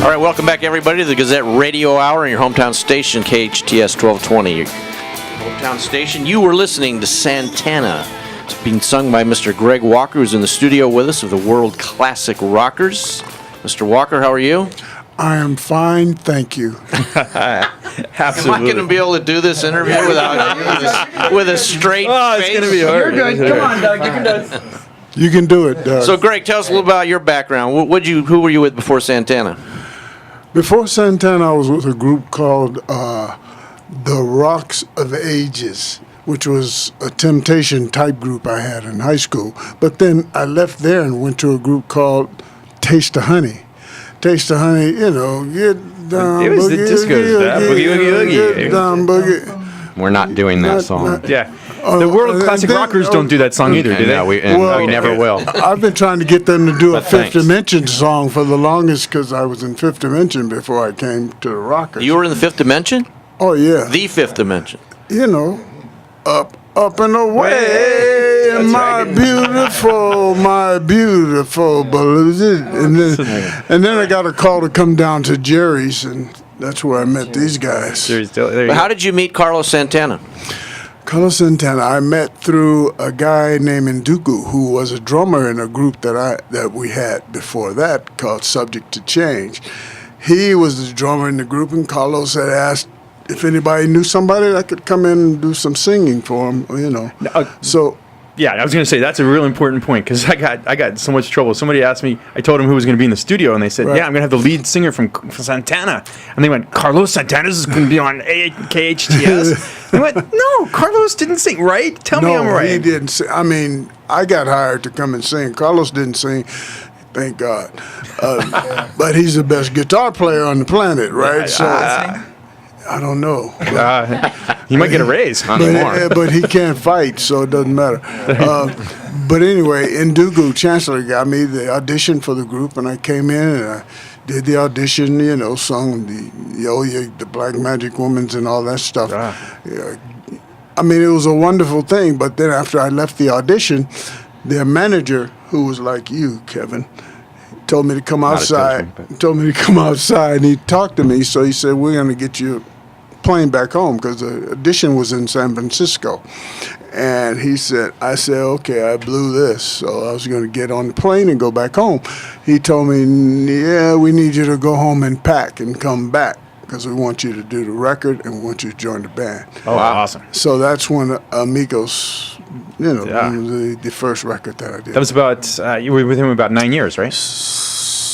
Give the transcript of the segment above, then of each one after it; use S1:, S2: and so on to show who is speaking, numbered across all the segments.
S1: All right, welcome back, everybody, to the Gazette Radio Hour on your hometown station, KHTS 1220. Your hometown station. You were listening to Santana. It's being sung by Mr. Greg Walker, who's in the studio with us of the World Classic Rockers. Mr. Walker, how are you?
S2: I am fine, thank you.
S1: Absolutely. Am I going to be able to do this interview with a straight face?
S3: It's going to be hard.
S4: You're good. Come on, Doug. You can do it.
S2: You can do it, Doug.
S1: So, Greg, tell us a little about your background. Who were you with before Santana?
S2: Before Santana, I was with a group called The Rocks of Ages, which was a Temptation type group I had in high school. But then I left there and went to a group called Taste of Honey. Taste of Honey, get down,
S3: it was
S2: boogie,
S3: the disco stuff, boogie, woogie, woogie.
S2: Get down, boogie.
S5: We're not doing that song.
S3: Yeah. The World Classic Rockers don't do that song either, do they?
S5: No, we never will.
S2: I've been trying to get them to do a
S5: But
S2: Fifth
S5: thanks.
S2: Dimension song for the longest because I was in Fifth Dimension before I came to the Rockers.
S1: You were in the Fifth Dimension?
S2: Oh, yeah.
S1: The Fifth Dimension.
S2: Up and away, my beautiful blues. And then I got a call to come down to Jerry's, and that's where I met these guys.
S1: But how did you meet Carlos Santana?
S2: Carlos Santana, I met through a guy named Ndugu, who was a drummer in a group that we had before that called Subject to Change. He was the drummer in the group, and Carlos had asked if anybody knew somebody that could come in and do some singing for him, So
S3: Yeah, I was going to say that's a real important point because I got so much trouble. Somebody asked me, I told them who was going to be in the studio, and they said,
S2: Right.
S3: "Yeah, I'm going to have the lead singer from Santana," and they went, "Carlos Santana is going to be on KHTS." I went, "No, Carlos didn't sing, right? Tell me I'm right."
S2: he didn't sing. I mean, I got hired to come and sing. Carlos didn't sing, thank God. But he's the best guitar player on the planet, right? So I don't know.
S3: You might get a raise.
S2: But he can't fight, so it doesn't matter. But anyway, Ndugu Chancellor got me the audition for the group, and I came in and I did the audition, sung the Black Magic Womans and all that stuff. Yeah. I mean, it was a wonderful thing, but then after I left the audition, their manager, who was like you, Kevin, told me to come outside. And he talked to me, so he said, "We're going to get you plane back home," because the audition was in San Francisco. And I said, okay, I blew this. So I was going to get on the plane and go back home. He told me, yeah, we need you to go home and pack and come back because we want you to do the record and we want you to join the band.
S3: Oh, wow. Awesome.
S2: So that's when Amigos, the first record that I did.
S3: That was about, you were with him about 9 years, right?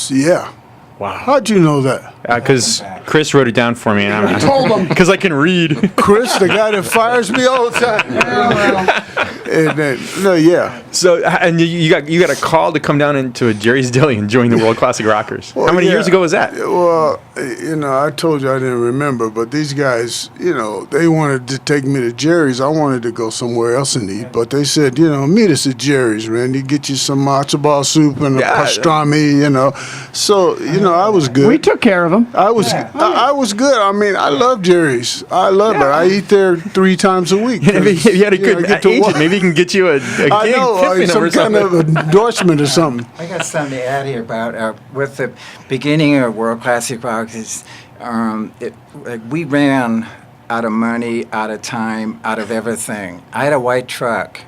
S2: Yeah.
S3: Wow.
S2: How'd you know that?
S3: Because Chris wrote it down for me.
S2: I told him.
S3: Because I can read.
S2: Chris, the guy that fires me all the time.
S3: So, and you got a call to come down into a Jerry's Deli and join the World Classic Rockers.
S2: Well,
S3: How many years ago was that?
S2: Well, I told you I didn't remember, but these guys, they wanted to take me to Jerry's. I wanted to go somewhere else and eat, but they said, meet us at Jerry's, man. You get you some matzo ball soup and a pastrami, So, I was good.
S4: We took care of him.
S2: I was good. I mean, I love Jerry's. I love it. I eat there 3 times a week.
S3: If you had a good agent, maybe he can get you a gig.
S2: I know, some kind of endorsement or something.
S6: I got something to add here about with the beginning of World Classic Rockers. We ran out of money, out of time, out of everything. I had a white truck,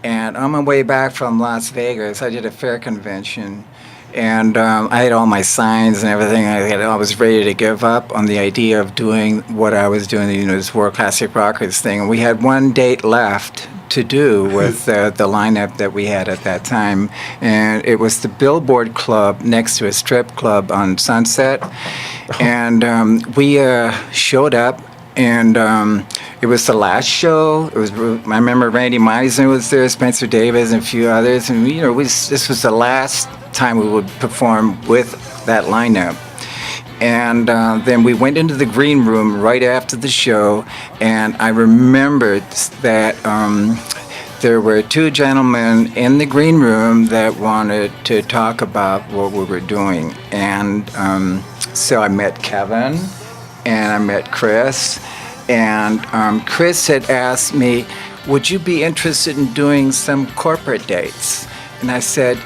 S6: and on my way back from Las Vegas, I did a fair convention. And I had all my signs and everything. I was ready to give up on the idea of doing what I was doing, this World Classic Rockers thing. And we had one date left to do with the lineup that we had at that time. And it was the Billboard Club next to a strip club on Sunset. And we showed up. And it was the last show. I remember Randy Meisner was there, Spencer Davis, and a few others. And this was the last time we would perform with that lineup. And then we went into the green room right after the show, and I remembered that there were 2 gentlemen in the green room that wanted to talk about what we were doing. And so I met Kevin, and I met Chris, and Chris had asked me, would you be interested in doing some corporate dates? And I said,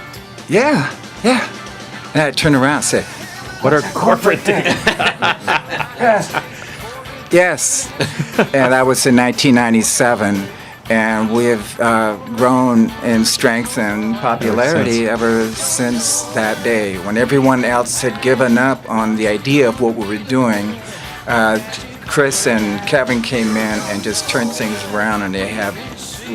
S6: yeah. And I turned around and said,
S3: What are corporate things?
S6: Yes, and that was in 1997, and we have grown in strength and popularity ever since that day. When everyone else had given up on the idea of what we were doing, Chris and Kevin came in and just turned things around, and they have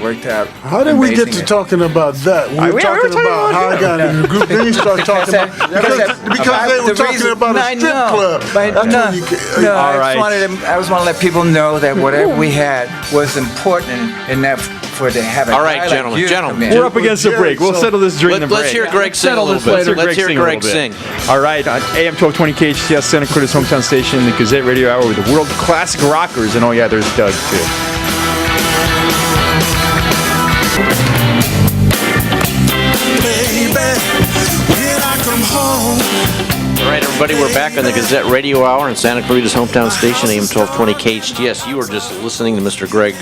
S6: worked out.
S2: How did we get to
S6: amazingly.
S2: talking about that? We were talking about how I got in the group. Then you start talking about because they were talking about a strip club. That's when you
S6: No,
S3: All right.
S6: I just want to let people know that whatever we had was important enough for to have a
S1: All right,
S6: guy like
S1: gentlemen,
S6: you
S1: gentlemen.
S6: come in.
S3: We're up against the break. We'll settle this during the break.
S1: Let's hear Greg sing a
S4: Settle
S1: little
S4: this
S1: bit.
S4: later.
S1: Let's hear Greg sing.
S3: All right, on AM 1220 KHTS, Santa Clarita's hometown station, the Gazette Radio Hour with the world classic rockers. And oh yeah, there's Doug too.
S1: All right, everybody, we're back on the Gazette Radio Hour in Santa Clarita's hometown station, AM 1220 KHTS. You were just listening to Mr. Greg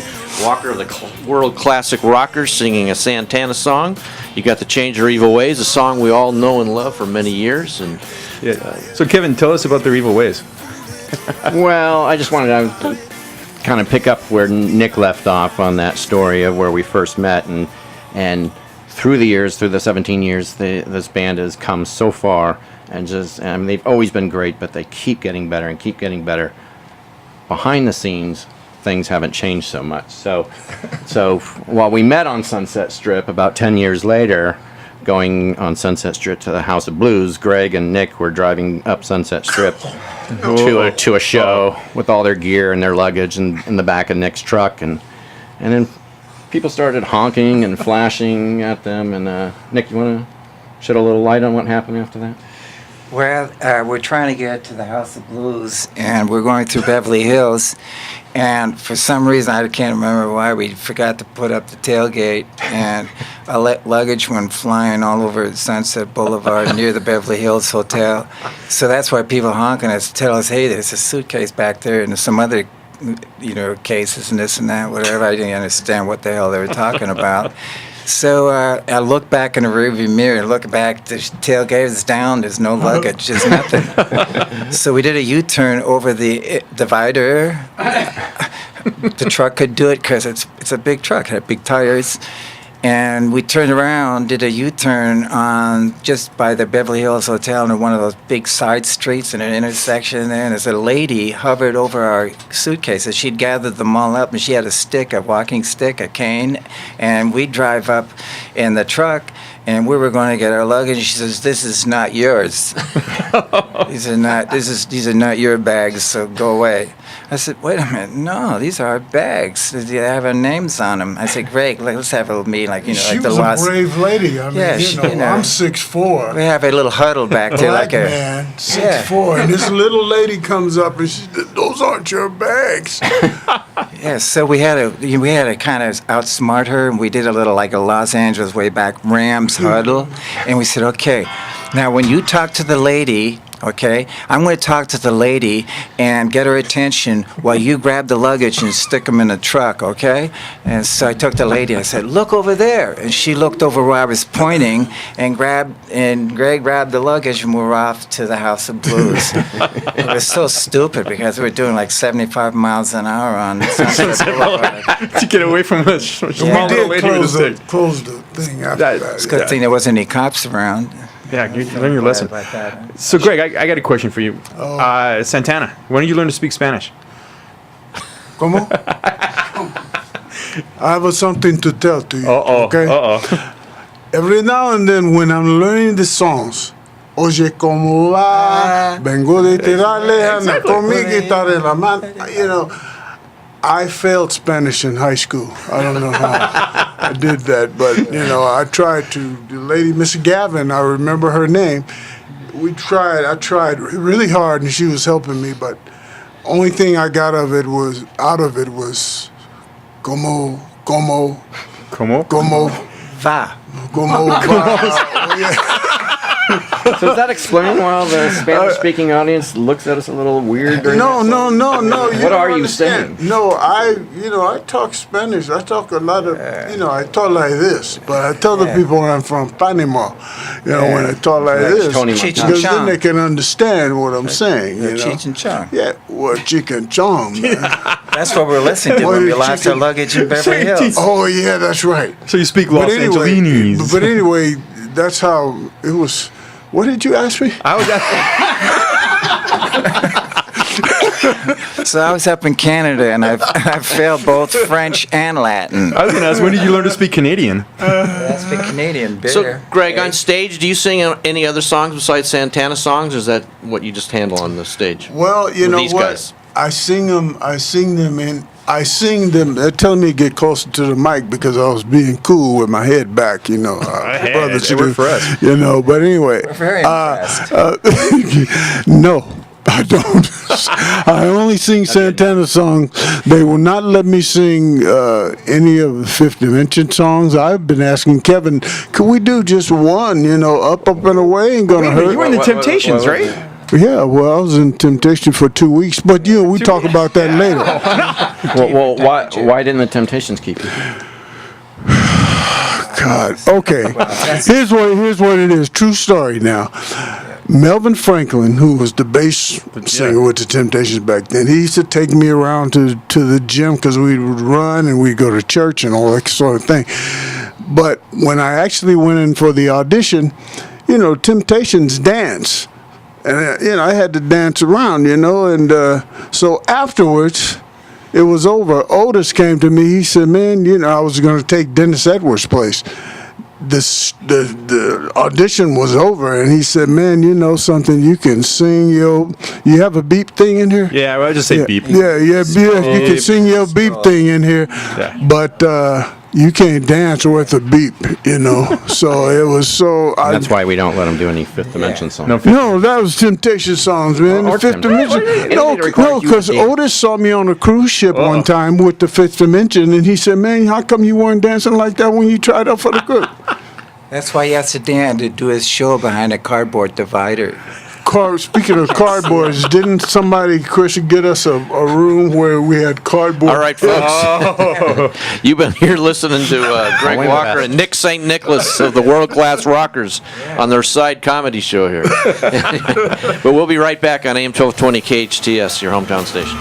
S1: Walker, the world classic rocker, singing a Santana song. You got to Change Your Evil Ways, a song we all know and love for many years. And
S3: Yeah. So Kevin, tell us about their evil ways.
S5: Well, I just wanted to kind of pick up where Nick left off on that story of where we first met, and through the years, through the 17 years, this band has come so far, and they've always been great, but they keep getting better and keep getting better. Behind the scenes, things haven't changed so much. So while we met on Sunset Strip about 10 years later, going on Sunset Strip to the House of Blues, Greg and Nick were driving up Sunset Strip to a show with all their gear and their luggage in the back of Nick's truck, and then people started honking and flashing at them. And Nick, you want to shed a little light on what happened after that?
S6: Well, we're trying to get to the House of Blues, and we're going through Beverly Hills, and for some reason, I can't remember why, we forgot to put up the tailgate, and our luggage went flying all over Sunset Boulevard near the Beverly Hills Hotel. So that's why people honking us, tell us, hey, there's a suitcase back there, and there's some other cases and this and that, whatever. I didn't understand what the hell they were talking about. So I look back in the rearview mirror and look back, the tailgate is down, there's no luggage, there's nothing. So we did a U-turn over the divider. The truck could do it because it's a big truck, had big tires. And we turned around, did a U-turn on just by the Beverly Hills Hotel in one of those big side streets in an intersection there. And there's a lady hovered over our suitcases. She'd gathered them all up, and she had a stick, a walking stick, a cane. And we drive up in the truck, and we were going to get our luggage. She says, "This is not yours. These are not your bags. So go away." I said, "Wait a minute, no, these are our bags. They have our names on them." I said, "Greg, let's have a meeting, like
S2: She
S6: like the
S2: was
S6: last."
S2: a brave lady. I mean,
S6: Yeah,
S2: I'm 6'4".
S6: We have a little huddle back there,
S2: Black
S6: like a.
S2: man, 6'4", and this little lady comes up and she said, "Those aren't your bags."
S6: Yeah, so we had to kind of outsmart her, and we did a little like a Los Angeles way back Rams huddle, and we said, "Okay, now when you talk to the lady." Okay, I'm going to talk to the lady and get her attention while you grab the luggage and stick them in the truck, okay? And so I took the lady, I said, "Look over there." And she looked over where I was pointing and Greg grabbed the luggage, and we were off to the House of Blues. It was so stupid because we were doing like 75 miles an hour on Sunset Boulevard.
S3: To get away from a small
S2: We
S3: little
S2: did
S3: lady with a stick.
S2: close the thing after
S3: That-
S2: that.
S6: It's a good thing there wasn't any cops around.
S3: Yeah, you learn your lesson.
S6: About that.
S3: So, Greg, I got a question for you. Santana, when did you learn to speak Spanish?
S2: ¿Cómo? I have something to tell to you. Okay? Every now and then, when I'm learning the songs, oye cómo va, vengo de tirarle, anda con mi guitarra en la mano. You know, I failed Spanish in high school. I don't know how I did that, but I tried to. The lady, Miss Gavin, I remember her name. I tried really hard, and she was helping me. But only thing I got out of it was como
S3: ¿Cómo?
S6: Va.
S2: como. Yeah.
S5: So does that explain why the Spanish-speaking audience looks at us a little weird? during
S2: No,
S5: that
S2: no,
S5: song?
S2: no, no.
S5: What
S2: don't
S5: are you
S2: understand.
S5: saying?
S2: No, I talk Spanish. I talk a lot of, I talk like this. But I tell the people where I'm from, Panama, when I talk like this,
S5: Tony
S6: Cheech and
S5: Montana.
S2: because then
S6: Chong.
S2: they can understand what I'm saying.
S6: Cheech and Chong.
S2: Yeah, well, chicken chong, man.
S6: That's what we're listening to
S2: What
S6: when we
S2: did
S6: lost our
S2: chicken-
S6: luggage in Beverly Hills.
S2: Oh yeah, that's right.
S3: So you speak Los Angelinos.
S2: But anyway, that's how it was. What did you ask me?
S3: I was
S6: So I was up in Canada, and I've failed both French and Latin.
S3: going to ask, when did you learn to speak Canadian?
S6: I speak Canadian better.
S1: So, Greg, on stage, do you sing any other songs besides Santana songs, or is that what you just handle on the stage?
S2: Well, you
S1: With
S2: know
S1: these
S2: what?
S1: guys?
S2: I sing them. They're telling me to get closer to the mic because I was being cool with my head back.
S3: Hey,
S2: brothers
S3: it worked for us.
S2: But anyway.
S6: We're very impressed.
S2: No, I don't. I only sing Santana songs. They will not let me sing any of the Fifth Dimension songs. I've been asking Kevin, could we do just one? Up and away, ain't gonna hurt.
S3: You were in the Temptations, right?
S2: Yeah, well, I was in Temptation for 2 weeks, but we talk about that later.
S5: Well, why didn't the Temptations keep you?
S2: God. Okay. Here's what it is. True story now. Melvin Franklin, who was the bass singer with the Temptations back then, he used to take me around to the gym because we would run and we'd go to church and all that sort of thing. But when I actually went in for the audition, Temptations dance. And, I had to dance around, and so afterwards, it was over. Otis came to me. He said, man, I was going to take Dennis Edwards' place. The audition was over, and he said, man, something, you can sing you have a beep thing in here?
S3: Yeah, well, I just say beep.
S2: Yeah, you can sing your beep thing in here, but you can't dance with a beep, So it was so.
S5: That's why we don't let them do any Fifth Dimension songs.
S2: No, that was Temptation songs, man.
S5: Or
S2: The Fifth
S5: Temptation.
S2: Dimension.
S5: No,
S2: Because Otis saw me on a cruise ship one time with the Fifth Dimension, and he said, man, how come you weren't dancing like that when you tried out for the group?
S6: That's why he has to Dan to do his show behind a cardboard divider.
S2: Speaking of cardboards, didn't somebody, Chris, get us a room where we had cardboard?
S1: All right, folks. You've been here listening to Greg
S5: Only
S1: Walker
S5: the
S1: and Nick St. Nicholas of the World Class Rockers on their side comedy show here. But we'll be right back on AM 1220 KHTS, your hometown station.